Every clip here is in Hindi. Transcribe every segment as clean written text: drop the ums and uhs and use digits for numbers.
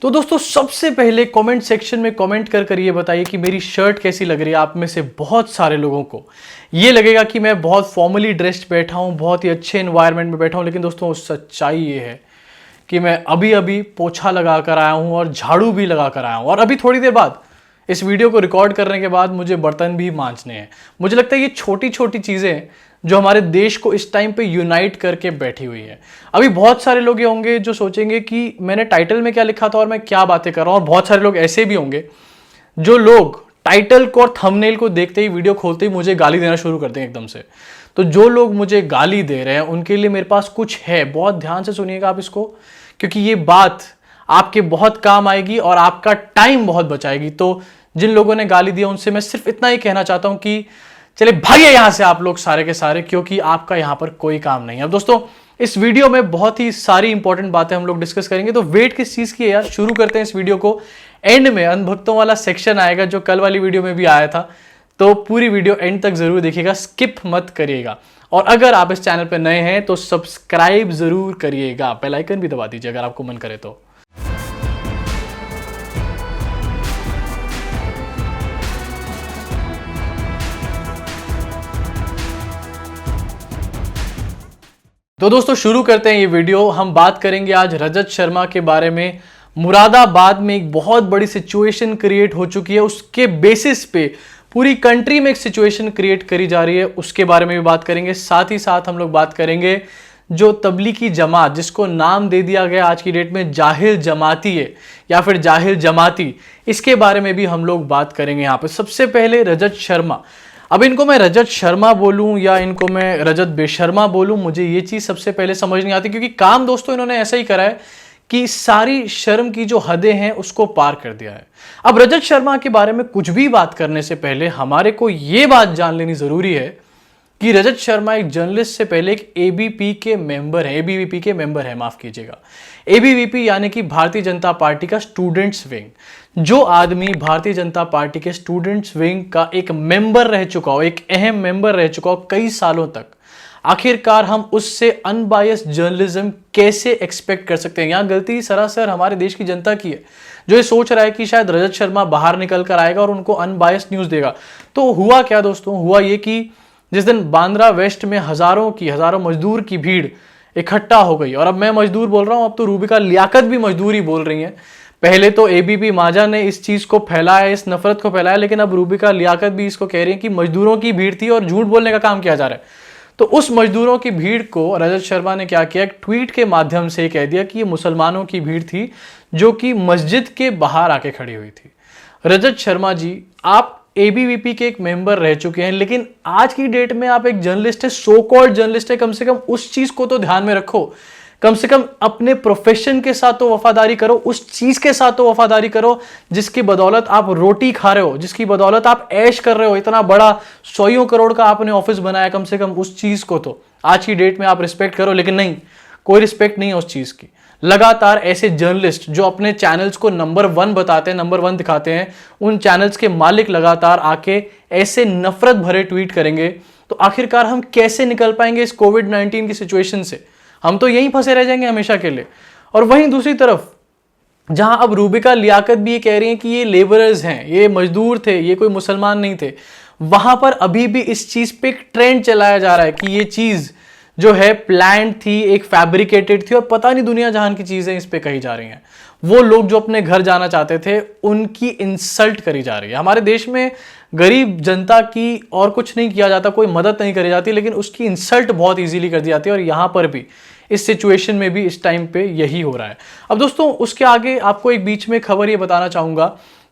तो दोस्तों सबसे पहले कमेंट सेक्शन में कमेंट कर ये बताइए कि मेरी शर्ट कैसी लग रही है। आप में से बहुत सारे लोगों को ये लगेगा कि मैं बहुत फॉर्मली ड्रेस्ड बैठा हूँ, बहुत ही अच्छे एनवायरनमेंट में बैठा हूँ, लेकिन दोस्तों सच्चाई ये है कि मैं अभी अभी पोछा लगा कर आया हूँ और झाड़ू भी लगा कर आया हूँ, और अभी थोड़ी देर बाद इस वीडियो को रिकॉर्ड करने के बाद मुझे बर्तन भी मांजने हैं। मुझे लगता है ये छोटी छोटी चीज़ें जो हमारे देश को इस टाइम पे यूनाइट करके बैठी हुई है। अभी बहुत सारे लोग ये होंगे जो सोचेंगे कि मैंने टाइटल में क्या लिखा था और मैं क्या बातें कर रहा हूँ, और बहुत सारे लोग ऐसे भी होंगे जो लोग टाइटल को और थंबनेल को देखते ही, वीडियो खोलते ही मुझे गाली देना शुरू कर देंगे एकदम से। तो जो लोग मुझे गाली दे रहे हैं उनके लिए मेरे पास कुछ है, बहुत ध्यान से सुनिएगा आप इसको, क्योंकि ये बात आपके बहुत काम आएगी और आपका टाइम बहुत बचाएगी। तो जिन लोगों ने गाली दिया उनसे मैं सिर्फ इतना ही कहना चाहता हूं कि चले भागिए यहां से आप लोग सारे के सारे, क्योंकि आपका यहां पर कोई काम नहीं है। अब दोस्तों इस वीडियो में बहुत ही सारी इंपॉर्टेंट बातें हम लोग डिस्कस करेंगे, तो वेट किस चीज की है यार, शुरू करते हैं इस वीडियो को। एंड में अंधभक्तों वाला सेक्शन आएगा जो कल वाली वीडियो में भी आया था, तो पूरी वीडियो एंड तक जरूर देखिएगा, स्किप मत करिएगा। और अगर आप इस चैनल पर नए हैं तो सब्सक्राइब जरूर करिएगा, बेल आइकन भी दबा दीजिए अगर आपको मन करे तो। तो दोस्तों शुरू करते हैं ये वीडियो। हम बात करेंगे आज रजत शर्मा के बारे में। मुरादाबाद में एक बहुत बड़ी सिचुएशन क्रिएट हो चुकी है, उसके बेसिस पे पूरी कंट्री में एक सिचुएशन क्रिएट करी जा रही है, उसके बारे में भी बात करेंगे। साथ ही साथ हम लोग बात करेंगे जो तबलीगी जमात, जिसको नाम दे दिया गया आज की डेट में जाहिल जमाती है या फिर जाहिल जमाती, इसके बारे में भी हम लोग बात करेंगे यहाँ पे। सबसे पहले रजत शर्मा। अब इनको मैं रजत शर्मा बोलूं या इनको मैं रजत बेशर्मा बोलूं, मुझे ये चीज़ सबसे पहले समझ नहीं आती, क्योंकि काम दोस्तों इन्होंने ऐसा ही करा है कि सारी शर्म की जो हदें हैं उसको पार कर दिया है। अब रजत शर्मा के बारे में कुछ भी बात करने से पहले हमारे को ये बात जान लेनी ज़रूरी है कि रजत शर्मा एक जर्नलिस्ट से पहले एक एबीपी के मेंबर है, एबीवीपी के मेंबर है, माफ़ कीजिएगा। एबीवीपी यानी कि भारतीय जनता पार्टी का स्टूडेंट्स विंग। जो आदमी भारतीय जनता पार्टी के स्टूडेंट्स विंग का एक मेंबर रह चुका हो, एक अहम मेंबर रह चुका हो कई सालों तक, आखिरकार हम उससे अनबायस्ड जर्नलिज्म कैसे एक्सपेक्ट कर सकते हैं? यहाँ गलती सरासर हमारे देश की जनता की है, जो ये सोच रहा है कि शायद रजत शर्मा बाहर निकल कर आएगा और उनको अनबायस्ड न्यूज़ देगा। तो हुआ क्या दोस्तों? हुआ ये कि जिस दिन बांद्रा वेस्ट में हजारों मजदूर की भीड़ इकट्ठा हो गई, और अब मैं मजदूर बोल रहा हूं, अब तो रूबिका लियाकत भी मजदूर ही बोल रही हैं। पहले तो एबीपी माजा ने इस चीज को फैलाया, इस नफरत को फैलाया, लेकिन अब रूबिका लियाकत भी इसको कह रही है कि मजदूरों की भीड़ थी और झूठ बोलने का काम किया जा रहा है। तो उस मजदूरों की भीड़ को रजत शर्मा ने क्या किया, एक ट्वीट के माध्यम से कह दिया कि ये मुसलमानों की भीड़ थी जो कि मस्जिद के बाहर आके खड़ी हुई थी। रजत शर्मा जी, आप एबीवीपी के एक मेंबर रह चुके हैं, लेकिन आज की डेट में आप एक जर्नलिस्ट है, सो कॉल्ड जर्नलिस्ट है, कम से कम उस चीज को तो ध्यान में रखो। कम से कम अपने प्रोफेशन के साथ तो वफादारी करो, उस चीज के साथ तो वफादारी करो जिसकी बदौलत आप रोटी खा रहे हो, जिसकी बदौलत आप ऐश कर रहे हो। इतना बड़ा 100 करोड़ का आपने ऑफिस बनाया, कम से कम उस चीज को तो आज की डेट में आप रिस्पेक्ट करो। लेकिन नहीं, कोई रिस्पेक्ट नहीं है उस चीज की। लगातार ऐसे जर्नलिस्ट जो अपने चैनल्स को नंबर 1 बताते हैं, नंबर 1 दिखाते हैं, उन चैनल्स के मालिक लगातार आके ऐसे नफरत भरे ट्वीट करेंगे, तो आखिरकार हम कैसे निकल पाएंगे इस कोविड-19 की सिचुएशन से? हम तो यहीं फंसे रह जाएंगे हमेशा के लिए। और वहीं दूसरी तरफ जहां अब रूबिका लियाकत भी ये कह रही हैं कि ये लेबरर्स हैं, ये मजदूर थे, ये कोई मुसलमान नहीं थे, वहां पर अभी भी इस चीज पे एक ट्रेंड चलाया जा रहा है कि ये चीज जो है प्लान थी, एक फैब्रिकेटेड थी, और पता नहीं दुनिया जहान की चीजें इस पे कही जा रही हैं। वो लोग जो अपने घर जाना चाहते थे उनकी इंसल्ट करी जा रही है। हमारे देश में गरीब जनता की और कुछ नहीं किया जाता, कोई मदद नहीं करी जाती, लेकिन उसकी इंसल्ट बहुत इजीली कर दी जाती है, और यहां पर भी इस सिचुएशन में भी इस टाइम पे यही हो रहा है। अब दोस्तों उसके आगे आपको एक बीच में खबर ये बताना चाहूंगा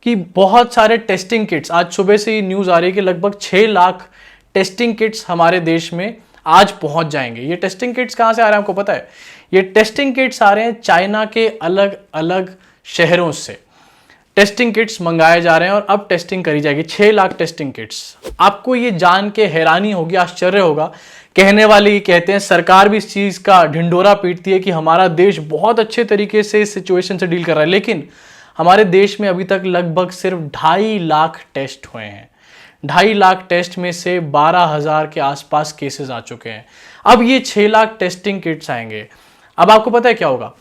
कि बहुत सारे टेस्टिंग किट्स, आज सुबह से ही न्यूज आ रही है कि लगभग 6 लाख टेस्टिंग किट्स हमारे देश में आज पहुंच जाएंगे। ये टेस्टिंग किट्स कहां से आ रहे हैं आपको पता है? ये टेस्टिंग किट्स आ रहे हैं चाइना के अलग अलग शहरों से। टेस्टिंग किट्स मंगाए जा रहे हैं और अब टेस्टिंग करी जाएगी, 6 लाख टेस्टिंग किट्स। आपको ये जान के हैरानी होगी, आश्चर्य होगा। कहने वाले ये कहते हैं, सरकार भी इस चीज का ढिंडोरा पीटती है कि हमारा देश बहुत अच्छे तरीके से इस सिचुएशन से डील कर रहा है, लेकिन हमारे देश में अभी तक लगभग सिर्फ 2.5 लाख टेस्ट हुए हैं। 2.5 लाख टेस्ट में से 12,000 के आसपास केसेस आ चुके हैं। अब ये 6 लाख टेस्टिंग किट्स आएंगे। अब आपको पता है क्या होगा?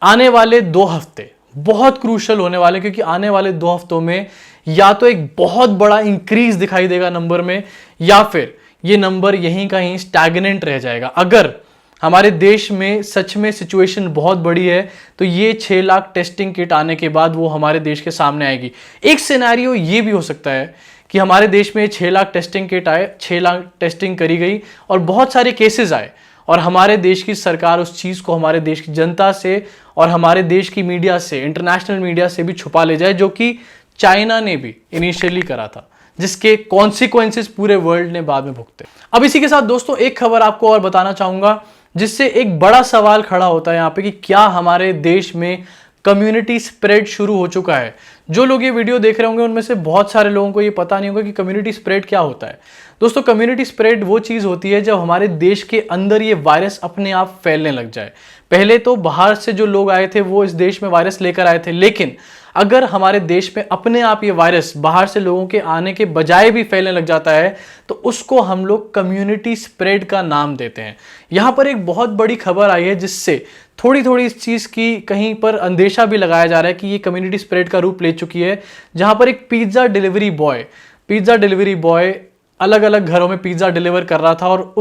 आने वाले 2 हफ्ते बहुत क्रूशल होने वाले, क्योंकि आने वाले 2 हफ्तों में या तो एक बहुत बड़ा इंक्रीज दिखाई देगा नंबर में, या फिर ये नंबर यहीं कहीं स्टैग्नेंट रह जाएगा। अगर हमारे देश में सच में सिचुएशन बहुत बड़ी है तो ये 6 लाख टेस्टिंग किट आने के बाद वो हमारे देश के सामने आएगी। एक सिनेरियो ये भी हो सकता है कि हमारे देश में 6 लाख टेस्टिंग किट आए, 6 लाख टेस्टिंग करी गई और बहुत सारे केसेस आए, और हमारे देश की सरकार उस चीज़ को हमारे देश की जनता से और हमारे देश की मीडिया से, इंटरनेशनल मीडिया से भी छुपा ले जाए, जो कि चाइना ने भी इनिशियली करा था, जिसके कॉन्सिक्वेंसेस पूरे वर्ल्ड ने बाद में भुगते। अब इसी के साथ दोस्तों एक खबर आपको और बताना चाहूंगा, जिससे एक बड़ा सवाल खड़ा होता है यहाँ पे कि क्या हमारे देश में कम्युनिटी स्प्रेड शुरू हो चुका है। जो लोग ये वीडियो देख रहे होंगे उनमें से बहुत सारे लोगों को ये पता नहीं होगा कि कम्युनिटी स्प्रेड क्या होता है। दोस्तों, कम्युनिटी स्प्रेड वो चीज़ होती है जब हमारे देश के अंदर ये वायरस अपने आप फैलने लग जाए। पहले तो बाहर से जो लोग आए थे वो इस देश में वायरस लेकर आए थे, लेकिन अगर हमारे देश में अपने आप ये वायरस बाहर से लोगों के आने के बजाय भी फैलने लग जाता है तो उसको हम लोग कम्युनिटी स्प्रेड का नाम देते हैं। यहाँ पर एक बहुत बड़ी खबर आई है जिससे थोड़ी थोड़ी इस चीज़ की कहीं पर अंदेशा भी लगाया जा रहा है कि ये कम्युनिटी स्प्रेड का रूप ले चुकी है, जहाँ पर एक पिज़्ज़ा डिलीवरी बॉय अलग अलग घरों में पिज़्ज़ा डिलीवर कर रहा था और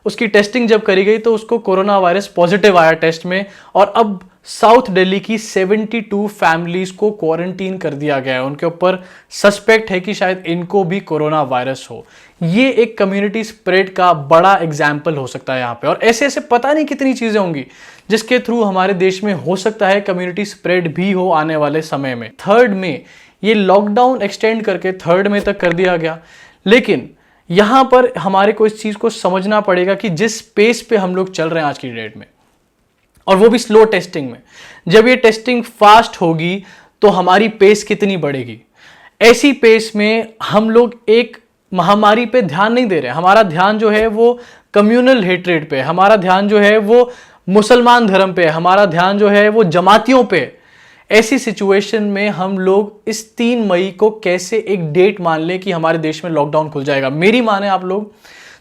उसकी टेस्टिंग जब करी गई तो उसको कोरोना वायरस पॉजिटिव आया टेस्ट में, और अब साउथ दिल्ली की 72 फैमिलीज को क्वारंटीन कर दिया गया है। उनके ऊपर सस्पेक्ट है कि शायद इनको भी कोरोना वायरस हो। ये एक कम्युनिटी स्प्रेड का बड़ा एग्जाम्पल हो सकता है यहाँ पे, और ऐसे ऐसे पता नहीं कितनी चीजें होंगी जिसके थ्रू हमारे देश में हो सकता है कम्युनिटी स्प्रेड भी हो आने वाले समय में। 3 मई ये लॉकडाउन एक्सटेंड करके 3 मई तक कर दिया गया, लेकिन यहां पर हमारे को इस चीज को समझना पड़ेगा कि जिस पेस पे हम लोग चल रहे हैं आज की डेट में, और वो भी स्लो टेस्टिंग में, जब ये टेस्टिंग फास्ट होगी तो हमारी पेस कितनी बढ़ेगी। ऐसी पेस में हम लोग एक महामारी पे ध्यान नहीं दे रहे। हमारा ध्यान जो है वो कम्युनल हेट्रेड पे, हमारा ध्यान जो है वो मुसलमान धर्म पे, हमारा ध्यान जो है वो जमातियों पे। ऐसी सिचुएशन में हम लोग इस 3 मई को कैसे एक डेट मान लें कि हमारे देश में लॉकडाउन खुल जाएगा। मेरी माने आप लोग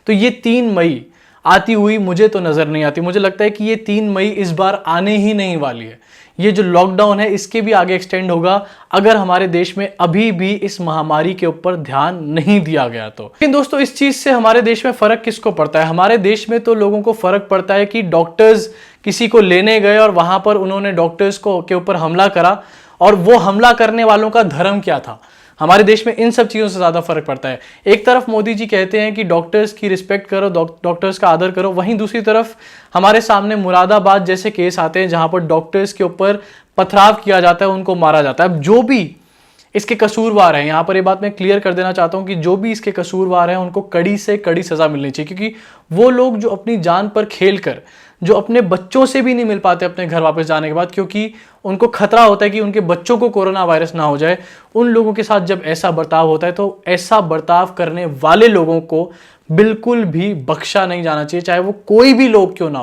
तो ये 3 मई आती हुई मुझे तो नजर नहीं आती। मुझे लगता है कि ये 3 मई इस बार आने ही नहीं वाली है। ये जो लॉकडाउन है इसके भी आगे एक्सटेंड होगा अगर हमारे देश में अभी भी इस महामारी के ऊपर ध्यान नहीं दिया गया तो। लेकिन दोस्तों, इस चीज से हमारे देश में फर्क किसको पड़ता है? हमारे देश में तो लोगों को फर्क पड़ता है कि डॉक्टर्स किसी को लेने गए और वहां पर उन्होंने डॉक्टर्स को के ऊपर हमला करा, और वो हमला करने वालों का धर्म क्या था। हमारे देश में इन सब चीज़ों से ज़्यादा फर्क पड़ता है। एक तरफ मोदी जी कहते हैं कि डॉक्टर्स की रिस्पेक्ट करो, डॉक्टर्स का आदर करो, वहीं दूसरी तरफ हमारे सामने मुरादाबाद जैसे केस आते हैं जहां पर डॉक्टर्स के ऊपर पथराव किया जाता है, उनको मारा जाता है। अब जो भी इसके कसूरवार हैं, यहाँ पर ये बात मैं क्लियर कर देना चाहता हूँ कि जो भी इसके कसूरवार हैं उनको कड़ी से कड़ी सज़ा मिलनी चाहिए, क्योंकि वो लोग जो अपनी जान पर खेल कर, जो अपने बच्चों से भी नहीं मिल पाते अपने घर वापस जाने के बाद, क्योंकि उनको खतरा होता है कि उनके बच्चों को कोरोना वायरस ना हो जाए, उन लोगों के साथ जब ऐसा बर्ताव होता है तो ऐसा बर्ताव करने वाले लोगों को बिल्कुल भी बख्शा नहीं जाना चाहिए, चाहे वो कोई भी लोग क्यों ना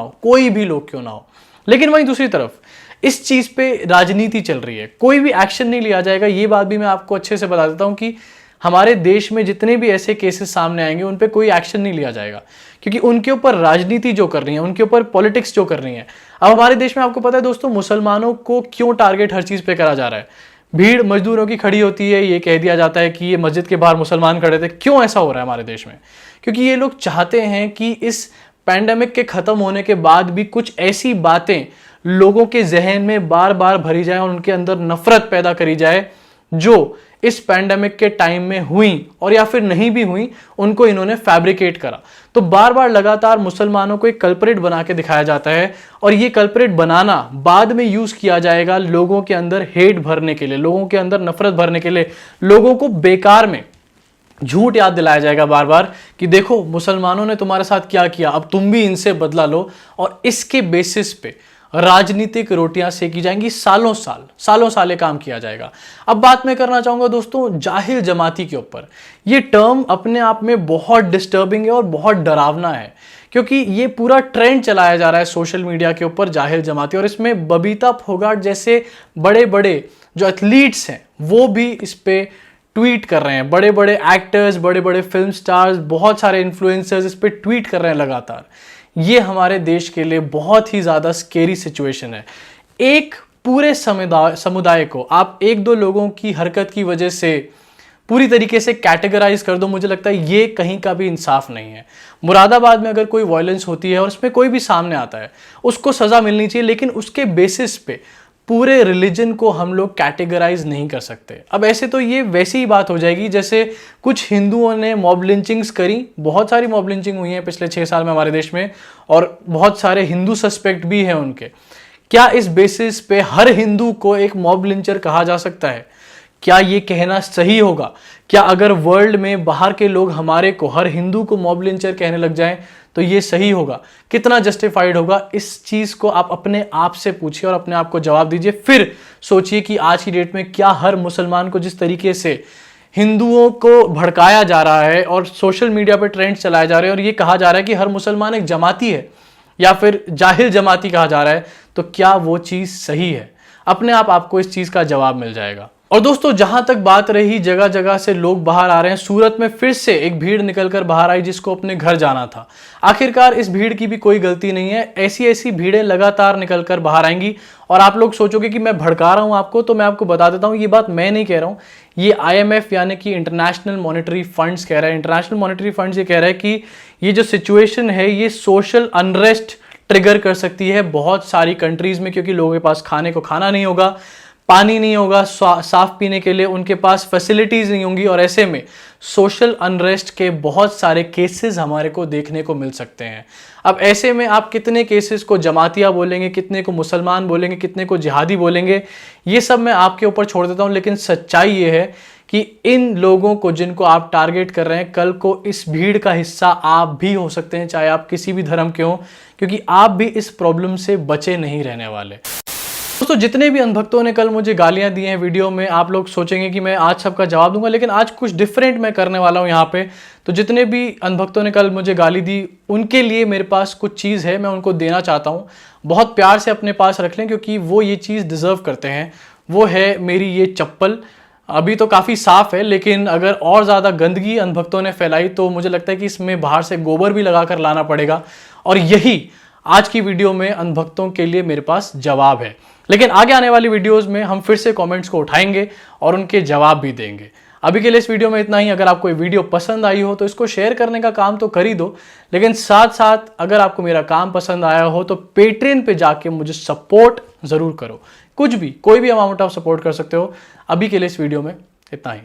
हो। लेकिन वहीं दूसरी तरफ इस चीज पे राजनीति चल रही है, कोई भी एक्शन नहीं लिया जाएगा। ये बात भी मैं आपको अच्छे से बता देता हूं कि हमारे देश में जितने भी ऐसे केसेस सामने आएंगे उन पे कोई एक्शन नहीं लिया जाएगा, क्योंकि उनके ऊपर राजनीति जो कर रही है, उनके ऊपर पॉलिटिक्स जो कर रही है। अब हमारे देश में आपको पता है दोस्तों, मुसलमानों को क्यों टारगेट हर चीज पे करा जा रहा है। भीड़ मजदूरों की खड़ी होती है, ये कह दिया जाता है कि ये मस्जिद के बाहर मुसलमान खड़े थे। क्यों ऐसा हो रहा है हमारे देश में? क्योंकि ये लोग चाहते हैं कि इस पैंडेमिक के खत्म होने के बाद भी कुछ ऐसी बातें लोगों के जहन में बार बार भरी जाए और उनके अंदर नफरत पैदा करी जाए, जो इस पैंडेमिक के टाइम में हुई और या फिर नहीं भी हुई, उनको इन्होंने फैब्रिकेट करा। तो बार बार लगातार मुसलमानों को एक कल्प्रिट बना के दिखाया जाता है, और ये कल्प्रिट बनाना बाद में यूज किया जाएगा लोगों के अंदर हेट भरने के लिए, लोगों के अंदर नफरत भरने के लिए। लोगों को बेकार में झूठ याद दिलाया जाएगा बार बार कि देखो मुसलमानों ने तुम्हारे साथ क्या किया, अब तुम भी इनसे बदला लो, और इसके बेसिस पे राजनीतिक रोटियां सेकी जाएंगी। सालों साल ये काम किया जाएगा। अब बात मैं करना चाहूंगा दोस्तों जाहिल जमाती के ऊपर। ये टर्म अपने आप में बहुत डिस्टर्बिंग है और बहुत डरावना है, क्योंकि ये पूरा ट्रेंड चलाया जा रहा है सोशल मीडिया के ऊपर जाहिल जमाती, और इसमें बबीता फोगाट जैसे बड़े बड़े जो एथलीट्स हैं वो भी इस पे ट्वीट कर रहे हैं। बड़े बड़े एक्टर्स, बड़े बड़े फिल्म स्टार्स, बहुत सारे इन्फ्लुएंसर्स इस पे ट्वीट कर रहे हैं लगातार। ये हमारे देश के लिए बहुत ही ज़्यादा स्केरी सिचुएशन है। एक पूरे समुदाय को आप एक दो लोगों की हरकत की वजह से पूरी तरीके से कैटेगराइज कर दो, मुझे लगता है ये कहीं का भी इंसाफ नहीं है। मुरादाबाद में अगर कोई वायलेंस होती है और उसमें कोई भी सामने आता है, उसको सजा मिलनी चाहिए, लेकिन उसके बेसिस पे पूरे रिलीजन को हम लोग कैटेगराइज नहीं कर सकते। अब ऐसे तो ये वैसी ही बात हो जाएगी जैसे कुछ हिंदुओं ने मॉब लिंचिंग्स करी, बहुत सारी मॉब लिंचिंग हुई है पिछले 6 साल में हमारे देश में, और बहुत सारे हिंदू सस्पेक्ट भी हैं उनके। क्या इस बेसिस पे हर हिंदू को एक मॉब लिंचर कहा जा सकता है? क्या ये कहना सही होगा? क्या अगर वर्ल्ड में बाहर के लोग हमारे को, हर हिंदू को मॉब लिंचर कहने लग जाएं तो ये सही होगा? कितना जस्टिफाइड होगा? इस चीज को आप अपने आप से पूछिए और अपने आप को जवाब दीजिए। फिर सोचिए कि आज की डेट में क्या हर मुसलमान को जिस तरीके से हिंदुओं को भड़काया जा रहा है और सोशल मीडिया पर ट्रेंड चलाया जा रहा है और ये कहा जा रहा है कि हर मुसलमान एक जमाती है या फिर जाहिल जमाती कहा जा रहा है, तो क्या वो चीज सही है? अपने आप आपको इस चीज का जवाब मिल जाएगा। और दोस्तों, जहां तक बात रही जगह जगह से लोग बाहर आ रहे हैं, सूरत में फिर से एक भीड़ निकलकर बाहर आई जिसको अपने घर जाना था। आखिरकार इस भीड़ की भी कोई गलती नहीं है। ऐसी ऐसी भीड़ें लगातार निकलकर बाहर आएंगी और आप लोग सोचोगे कि मैं भड़का रहा हूं आपको, तो मैं आपको बता देता हूं, ये बात मैं नहीं कह रहा हूं, ये IMF यानी कि इंटरनेशनल मॉनेटरी फंड्स कह रहा है। इंटरनेशनल मॉनेटरी फंड्स ये कह रहा है कि ये जो सिचुएशन है ये सोशल अनरेस्ट ट्रिगर कर सकती है बहुत सारी कंट्रीज में, क्योंकि लोगों के पास खाने को खाना नहीं होगा, पानी नहीं होगा साफ पीने के लिए, उनके पास फैसिलिटीज नहीं होंगी, और ऐसे में सोशल अनरेस्ट के बहुत सारे केसेस हमारे को देखने को मिल सकते हैं। अब ऐसे में आप कितने केसेस को जमातिया बोलेंगे, कितने को मुसलमान बोलेंगे, कितने को जिहादी बोलेंगे, ये सब मैं आपके ऊपर छोड़ देता हूं। लेकिन सच्चाई ये है कि इन लोगों को जिनको आप टारगेट कर रहे हैं, कल को इस भीड़ का हिस्सा आप भी हो सकते हैं, चाहे आप किसी भी धर्म के हो, क्योंकि आप भी इस प्रॉब्लम से बचे नहीं रहने वाले। दोस्तों, जितने भी अनभक्तों ने कल मुझे गालियां दी हैं वीडियो में, आप लोग सोचेंगे कि मैं आज सबका जवाब दूंगा, लेकिन आज कुछ डिफरेंट मैं करने वाला हूं यहाँ पे। तो जितने भी अनभक्तों ने कल मुझे गाली दी, उनके लिए मेरे पास कुछ चीज़ है, मैं उनको देना चाहता हूँ। बहुत प्यार से अपने पास रख लें, क्योंकि वो ये चीज़ डिज़र्व करते हैं। वो है मेरी ये चप्पल। अभी तो काफ़ी साफ़ है, लेकिन अगर और ज़्यादा गंदगी अनभक्तों ने फैलाई तो मुझे लगता है कि इसमें बाहर से गोबर भी लगा कर लाना पड़ेगा, और यही आज की वीडियो में अनभक्तों के लिए मेरे पास जवाब है। लेकिन आगे आने वाली वीडियोस में हम फिर से कमेंट्स को उठाएंगे और उनके जवाब भी देंगे। अभी के लिए इस वीडियो में इतना ही। अगर आपको ये वीडियो पसंद आई हो तो इसको शेयर करने का काम तो कर ही दो, लेकिन साथ साथ अगर आपको मेरा काम पसंद आया हो तो पेट्रियन पे जाके मुझे सपोर्ट जरूर करो। कुछ भी, कोई भी अमाउंट आप सपोर्ट कर सकते हो। अभी के लिए इस वीडियो में इतना ही।